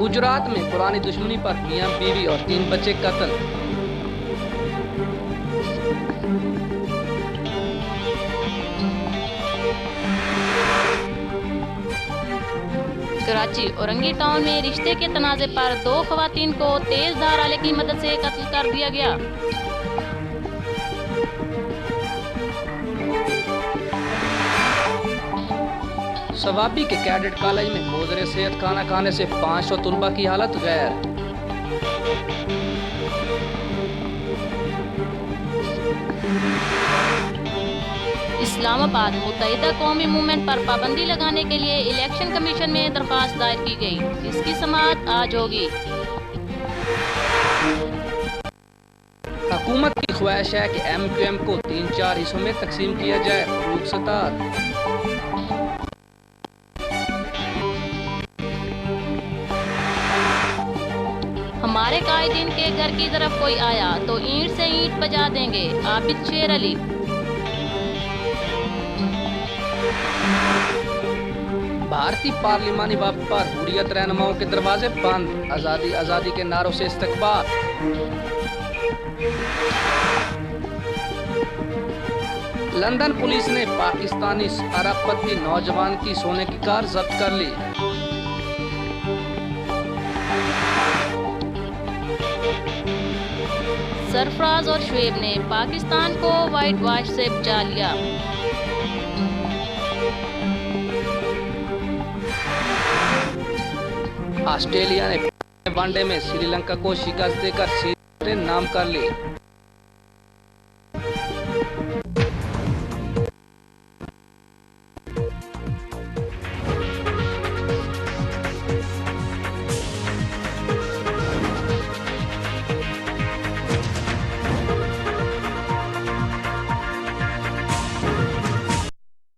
गुजरात में पुरानी दुश्मनी पर मियां बीवी और 3 बच्चे कत्ल। कराची औरंगी टाउन में रिश्ते के तनाज़े पर 2 ख़वातीन को तेज धार आले की मदद से कत्ल कर दिया गया। सवाबी के कैडेट कॉलेज में गोजरे सेहत खाना खाने से 500 तुलबा की हालत गैर। इस्लामाबाद मुत्तहिदा कौमी मूवमेंट पर पाबंदी लगाने के लिए इलेक्शन कमीशन में दरख्वास्त दायर की गई। इसकी समाअत आज होगी। हुकूमत की ख्वाहिश है कि MQM को 3-4 हिस्सों में तकसीम किया जाए। फरूख सत्तार। हमारे कायदीन के घर की तरफ कोई आया तो ईंट से ईंट बजा देंगे। आबिद शेर अली। भारतीय पार्लिमानी वक्त पर हुर्रियत रहनुमाओं के दरवाजे बंद। आज़ादी आज़ादी के नारों से इस्तकबाल। लंदन पुलिस ने पाकिस्तानी अरबपति नौजवान की सोने की कार जब्त कर ली। सरफराज और शुएब ने पाकिस्तान को व्हाइट वॉश से बचा लिया। ऑस्ट्रेलिया ने वनडे में श्रीलंका को शिकस्त देकर सीरीज नाम कर ली।